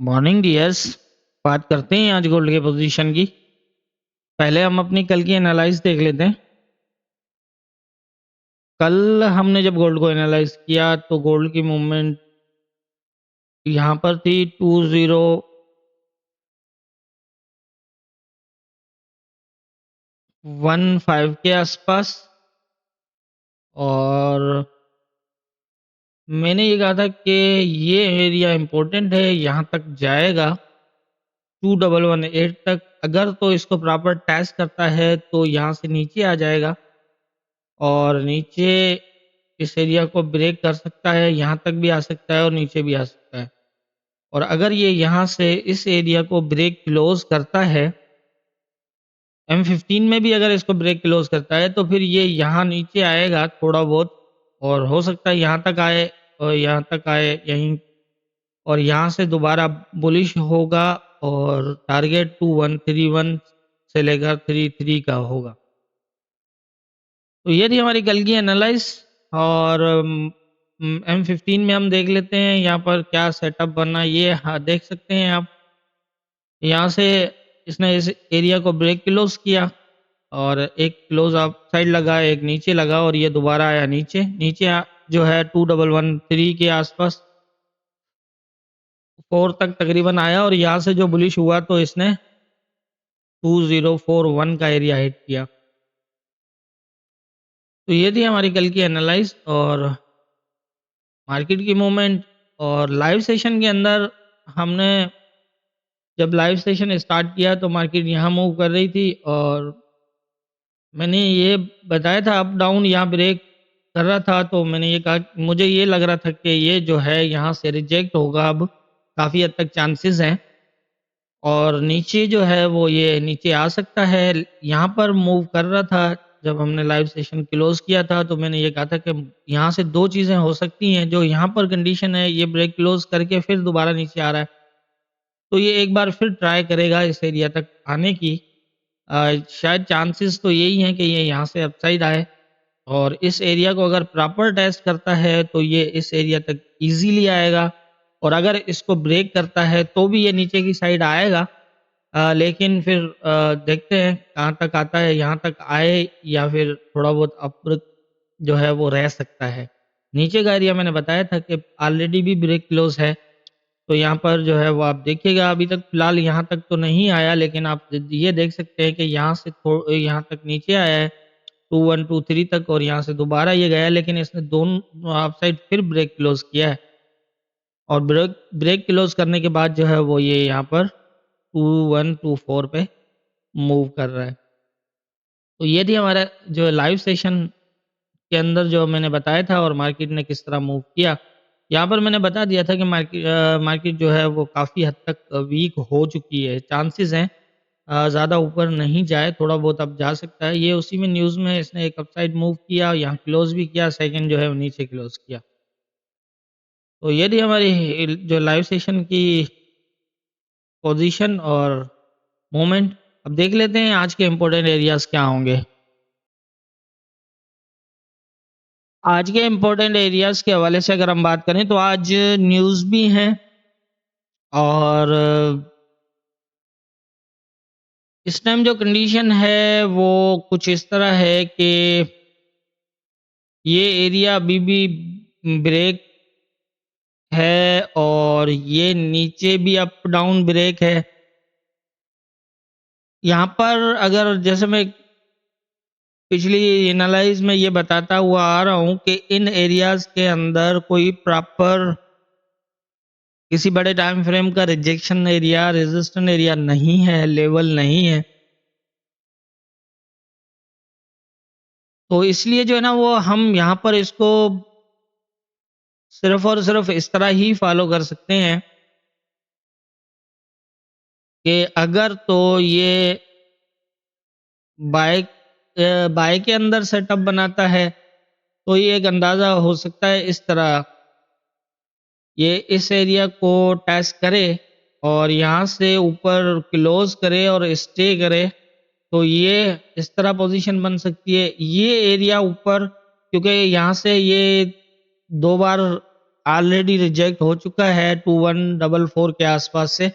Morning dears. बात करते हैं आज गोल्ड के पोजीशन की। पहले हम अपनी कल की एनालाइज देख लेते हैं। कल हमने जब गोल्ड को एनालाइज किया तो गोल्ड की मूवमेंट यहाँ पर थी 2015 के आसपास। और मैंने ये कहा था कि ये एरिया इम्पोर्टेंट है, यहाँ तक जाएगा 2118 तक। अगर तो इसको प्रॉपर टेस्ट करता है तो यहाँ से नीचे आ जाएगा और नीचे इस एरिया को ब्रेक कर सकता है, यहाँ तक भी आ सकता है और नीचे भी आ सकता है। और अगर ये यहाँ से इस एरिया को ब्रेक क्लोज करता है, M15 में भी अगर इसको ब्रेक क्लोज करता है तो फिर ये यहाँ नीचे आएगा थोड़ा बहुत और हो सकता है यहाँ तक आए और यहाँ तक आए यहीं, और यहाँ से दोबारा बुलिश होगा और टारगेट 2131 से लेकर 33 का होगा। तो ये थी हमारी कल की एनालाइज। और M15 में हम देख लेते हैं यहाँ पर क्या सेटअप बना। ये हाँ, देख सकते हैं आप, यहाँ से इसने इस एरिया को ब्रेक क्लोज किया और एक क्लोज अप साइड लगा, एक नीचे लगा और ये दोबारा आया नीचे। जो है 2113 के आसपास 4 तक तकरीबन आया और यहाँ से जो बुलिश हुआ तो इसने 2041 का एरिया हिट किया। तो ये थी हमारी कल की एनालाइज और मार्केट की मूवमेंट। और लाइव सेशन के अंदर हमने जब लाइव सेशन स्टार्ट किया तो मार्केट यहाँ मूव कर रही थी और मैंने ये बताया था अप डाउन यहाँ ब्रेक कर रहा था। तो मैंने ये कहा, मुझे ये लग रहा था कि ये जो है यहाँ से रिजेक्ट होगा, अब काफ़ी हद तक चांसेस हैं और नीचे जो है वो ये नीचे आ सकता है। यहाँ पर मूव कर रहा था जब हमने लाइव सेशन क्लोज किया था, तो मैंने ये कहा था कि यहाँ से दो चीज़ें हो सकती हैं। जो यहाँ पर कंडीशन है, ये ब्रेक क्लोज करके फिर दोबारा नीचे आ रहा है तो ये एक बार फिर ट्राई करेगा इस एरिया तक आने की। शायद चांसेस तो यही हैं कि ये यहाँ से अपसाइड आए और इस एरिया को अगर प्रॉपर टेस्ट करता है तो ये इस एरिया तक इजीली आएगा। और अगर इसको ब्रेक करता है तो भी ये नीचे की साइड आएगा। लेकिन फिर देखते हैं कहाँ तक आता है, यहाँ तक आए या फिर थोड़ा बहुत अप जो है वो रह सकता है। नीचे का एरिया मैंने बताया था कि ऑलरेडी भी ब्रेक क्लोज है, तो यहाँ पर जो है वो आप देखिएगा। अभी तक फ़िलहाल यहाँ तक तो नहीं आया, लेकिन आप ये देख सकते हैं कि यहाँ से यहाँ तक नीचे आया है 2123 तक और यहाँ से दोबारा ये गया, लेकिन इसने दोनों हाफ साइड फिर ब्रेक क्लोज किया है और ब्रेक ब्रेक क्लोज करने के बाद जो है वो ये यहाँ पर 2124 पे मूव कर रहा है। तो ये थी हमारा जो लाइव सेशन के अंदर जो मैंने बताया था और मार्केट ने किस तरह मूव किया। यहाँ पर मैंने बता दिया था कि मार्केट जो है वो काफ़ी हद तक वीक हो चुकी है। चांसेस हैं ज़्यादा ऊपर नहीं जाए, थोड़ा बहुत अब जा सकता है। ये उसी में न्यूज़ में इसने एक अपसाइड मूव किया, यहाँ क्लोज भी किया, सेकंड जो है वो नीचे क्लोज किया। तो ये थी हमारी जो लाइव सेशन की पोजीशन और मोमेंट। अब देख लेते हैं आज के इम्पोर्टेंट एरियाज़ क्या होंगे। आज के इम्पोर्टेंट एरियाज़ के हवाले से अगर हम बात करें तो आज न्यूज़ भी हैं और इस टाइम जो कंडीशन है वो कुछ इस तरह है कि ये एरिया अभी भी ब्रेक है और ये नीचे भी अप डाउन ब्रेक है। यहाँ पर अगर जैसे मैं पिछली एनालाइज में ये बताता हुआ आ रहा हूँ कि इन एरियाज़ के अंदर कोई प्रॉपर किसी बड़े टाइम फ्रेम का रिजेक्शन एरिया, रेजिस्टेंस एरिया नहीं है, लेवल नहीं है। तो इसलिए जो है ना वो हम यहाँ पर इसको सिर्फ़ और सिर्फ़ इस तरह ही फ़ॉलो कर सकते हैं कि अगर तो ये बाय बाय के अंदर सेटअप बनाता है तो ये एक अंदाज़ा हो सकता है इस तरह, ये इस एरिया को टेस्ट करे और यहाँ से ऊपर क्लोज करे और स्टे करे तो ये इस तरह पोजीशन बन सकती है। ये एरिया ऊपर, क्योंकि यहाँ से ये 2 बार ऑलरेडी रिजेक्ट हो चुका है 2144 के आसपास से।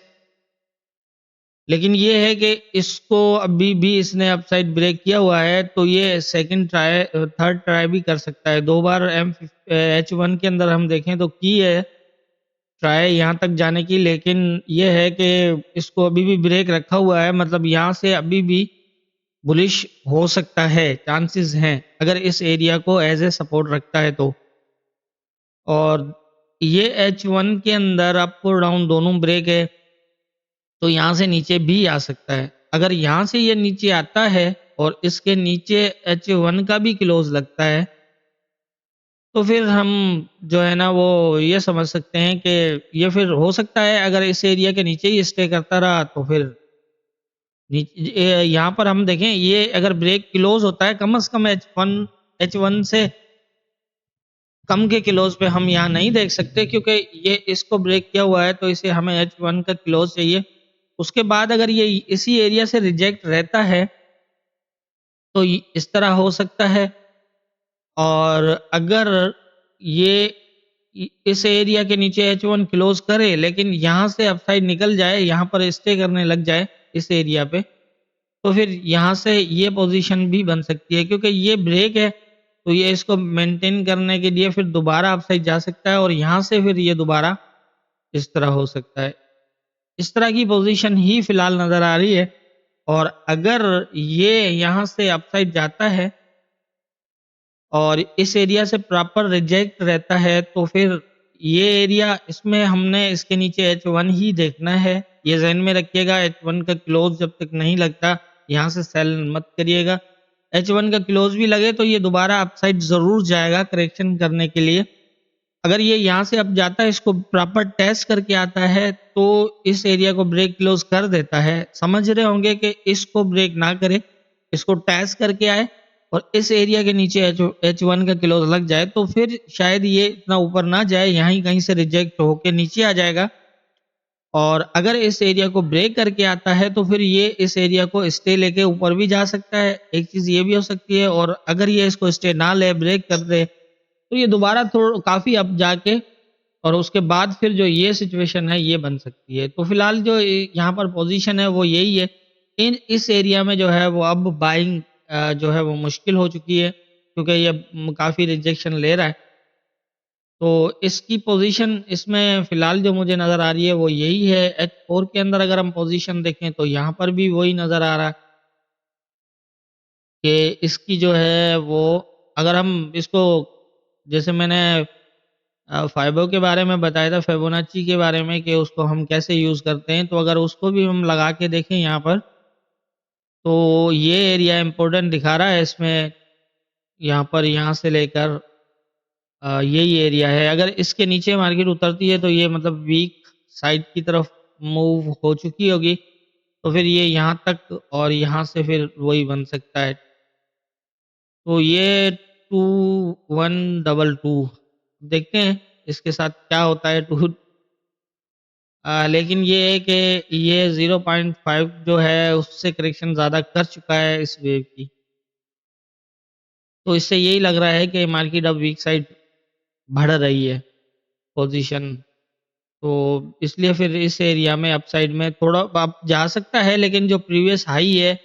लेकिन ये है कि इसको अभी भी इसने अपसाइड ब्रेक किया हुआ है, तो ये सेकंड ट्राई थर्ड ट्राई भी कर सकता है। 2 बार H1 के अंदर हम देखें तो की है ट्राई यहाँ तक जाने की, लेकिन ये है कि इसको अभी भी ब्रेक रखा हुआ है, मतलब यहाँ से अभी भी बुलिश हो सकता है, चांसेस हैं, अगर इस एरिया को एज़ ए सपोर्ट रखता है तो। और ये H1 के अंदर अप और डाउन दोनों ब्रेक है, तो यहाँ से नीचे भी आ सकता है। अगर यहाँ से ये नीचे आता है और इसके नीचे H1 का भी क्लोज़ लगता है, तो फिर हम जो है ना वो ये समझ सकते हैं कि ये फिर हो सकता है अगर इस एरिया के नीचे ही स्टे करता रहा तो फिर यहाँ पर हम देखें ये अगर ब्रेक क्लोज़ होता है कम से कम H1 से कम के क्लोज़ पे हम यहाँ नहीं देख सकते, क्योंकि ये इसको ब्रेक किया हुआ है तो इसे हमें H1 का क्लोज़ चाहिए। उसके बाद अगर ये इसी एरिया से रिजेक्ट रहता है तो इस तरह हो सकता है। और अगर ये इस एरिया के नीचे H1 क्लोज़ करे लेकिन यहाँ से अपसाइड निकल जाए, यहाँ पर स्टे करने लग जाए इस एरिया पे, तो फिर यहाँ से ये पोज़ीशन भी बन सकती है, क्योंकि ये ब्रेक है, तो ये इसको मेंटेन करने के लिए फिर दोबारा अपसाइड जा सकता है और यहाँ से फिर ये दोबारा इस तरह हो सकता है। इस तरह की पोज़ीशन ही फ़िलहाल नज़र आ रही है। और अगर ये यहाँ से अपसाइड जाता है और इस एरिया से प्रॉपर रिजेक्ट रहता है, तो फिर ये एरिया इसमें हमने इसके नीचे H1 ही देखना है। ये ज़हन में रखिएगा, H1 का क्लोज़ जब तक नहीं लगता, यहाँ से सेल मत करिएगा। H1 का क्लोज़ भी लगे तो ये दोबारा अपसाइड ज़रूर जाएगा करेक्शन करने के लिए। अगर ये यहाँ से अप जाता है, इसको प्रॉपर टेस्ट करके आता है, तो इस एरिया को ब्रेक क्लोज़ कर देता है। समझ रहे होंगे कि इसको ब्रेक ना करे, इसको टेस्ट करके आए और इस एरिया के नीचे H1 का क्लोज़ लग जाए, तो फिर शायद ये इतना ऊपर ना जाए, यहाँ ही कहीं से रिजेक्ट होके नीचे आ जाएगा। और अगर इस एरिया को ब्रेक करके आता है, तो फिर ये इस एरिया को स्टे लेके ऊपर भी जा सकता है। एक चीज़ ये भी हो सकती है, और अगर ये इसको स्टे ना ले, ब्रेक कर दे, तो ये दोबारा काफ़ी अप जाके और उसके बाद फिर जो ये सिचुएशन है ये बन सकती है। तो फिलहाल जो यहाँ पर पोजीशन है वो यही है। इन इस एरिया में जो है वो अब बाइंग जो है वो मुश्किल हो चुकी है, क्योंकि ये काफ़ी रिजेक्शन ले रहा है। तो इसकी पोजीशन इसमें फिलहाल जो मुझे नज़र आ रही है वो यही है। H4 के अंदर अगर हम पोजीशन देखें तो यहाँ पर भी वही नज़र आ रहा है कि इसकी जो है वो, अगर हम इसको, जैसे मैंने फ़ाइबो के बारे में बताया था, फिबोनाची के बारे में कि उसको हम कैसे यूज़ करते हैं, तो अगर उसको भी हम लगा के देखें यहाँ पर, तो ये एरिया इम्पोर्टेंट दिखा रहा है इसमें, यहाँ पर यहाँ से लेकर यही एरिया है। अगर इसके नीचे मार्केट उतरती है तो ये मतलब वीक साइड की तरफ मूव हो चुकी होगी, तो फिर ये यहाँ तक और यहाँ से फिर वही बन सकता है। तो ये 2122 देखते हैं इसके साथ क्या होता है। लेकिन ये है कि ये 0.5 जो है उससे करेक्शन ज़्यादा कर चुका है इस वेव की। तो इससे यही लग रहा है कि मार्केट अब वीक साइड बढ़ रही है पोज़ीशन। तो इसलिए फिर इस एरिया में अपसाइड में थोड़ा अप जा सकता है, लेकिन जो प्रीवियस हाई है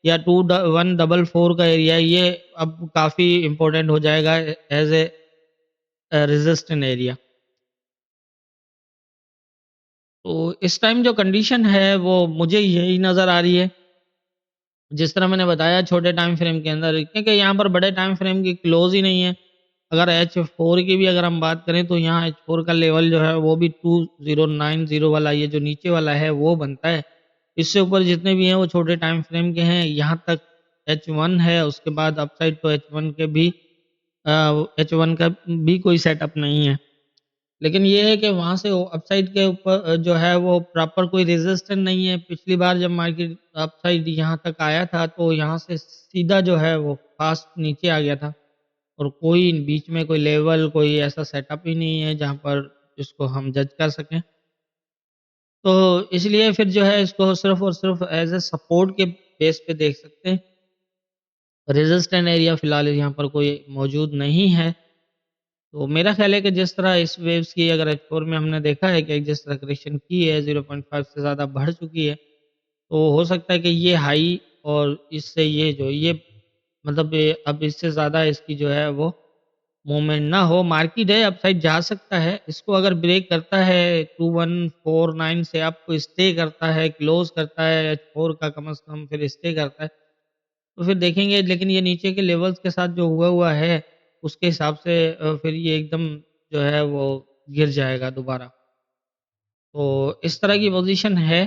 या 2144 का एरिया है, ये अब काफ़ी इम्पोर्टेंट हो जाएगा एज़ ए रेजिस्टेंट एरिया। तो इस टाइम जो कंडीशन है वो मुझे यही नज़र आ रही है। जिस तरह मैंने बताया छोटे टाइम फ्रेम के अंदर, क्योंकि यहाँ पर बड़े टाइम फ्रेम की क्लोज़ ही नहीं है। अगर H4 की भी अगर हम बात करें तो यहाँ H4 का लेवल जो है वो भी 2090 वाला, ये जो नीचे वाला है वो बनता है। इससे ऊपर जितने भी हैं वो छोटे टाइम फ्रेम के हैं। यहाँ तक H1 है, उसके बाद अपसाइड तो H1 के भी H1 का भी कोई सेटअप नहीं है। लेकिन ये है कि वहाँ से वो अपसाइड के ऊपर जो है वो प्रॉपर कोई रेजिस्टेंस नहीं है। पिछली बार जब मार्केट अपसाइड यहाँ तक आया था तो यहाँ से सीधा जो है वो फास्ट नीचे आ गया था, और कोई बीच में कोई लेवल, कोई ऐसा सेटअप ही नहीं है जहाँ पर इसको हम जज कर सकें। तो इसलिए फिर जो है इसको सिर्फ़ और सिर्फ़ एज़ अ सपोर्ट के बेस पे देख सकते हैं। रेजिस्टेंट एरिया फ़िलहाल यहाँ पर कोई मौजूद नहीं है। तो मेरा ख़्याल है कि जिस तरह इस वेव्स की अगर H4 में हमने देखा है कि जिस तरह करेक्शन की है 0.5 से ज़्यादा बढ़ चुकी है, तो हो सकता है कि ये हाई और इससे ये मतलब अब इससे ज़्यादा इसकी जो है वो मूवमेंट ना हो। मार्केट है अपसाइड जा सकता है, इसको अगर ब्रेक करता है 2149 से अप स्टे करता है, क्लोज़ करता है H4 का कम से कम फिर स्टे करता है, तो फिर देखेंगे। लेकिन ये नीचे के लेवल्स के साथ जो हुआ है, उसके हिसाब से फिर ये एकदम जो है वो गिर जाएगा दोबारा। तो इस तरह की पोज़ीशन है।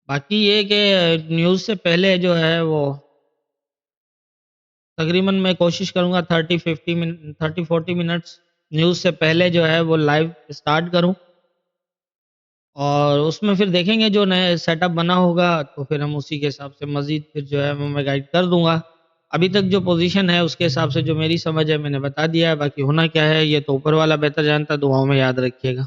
बाकी ये कि न्यूज़ से पहले जो है वो तकरीबन मैं कोशिश करूँगा 30-40 मिनट्स न्यूज़ से पहले जो है वो लाइव स्टार्ट करूँ और उसमें फिर देखेंगे जो नया सेटअप बना होगा तो फिर हम उसी के हिसाब से मज़ीद फिर जो है वो मैं गाइड कर दूँगा। अभी तक जो पोज़ीशन है उसके हिसाब से जो मेरी समझ है मैंने बता दिया है, बाकी होना क्या है ये तो ऊपर वाला बेहतर जानता है, दुआओं में याद रखिएगा।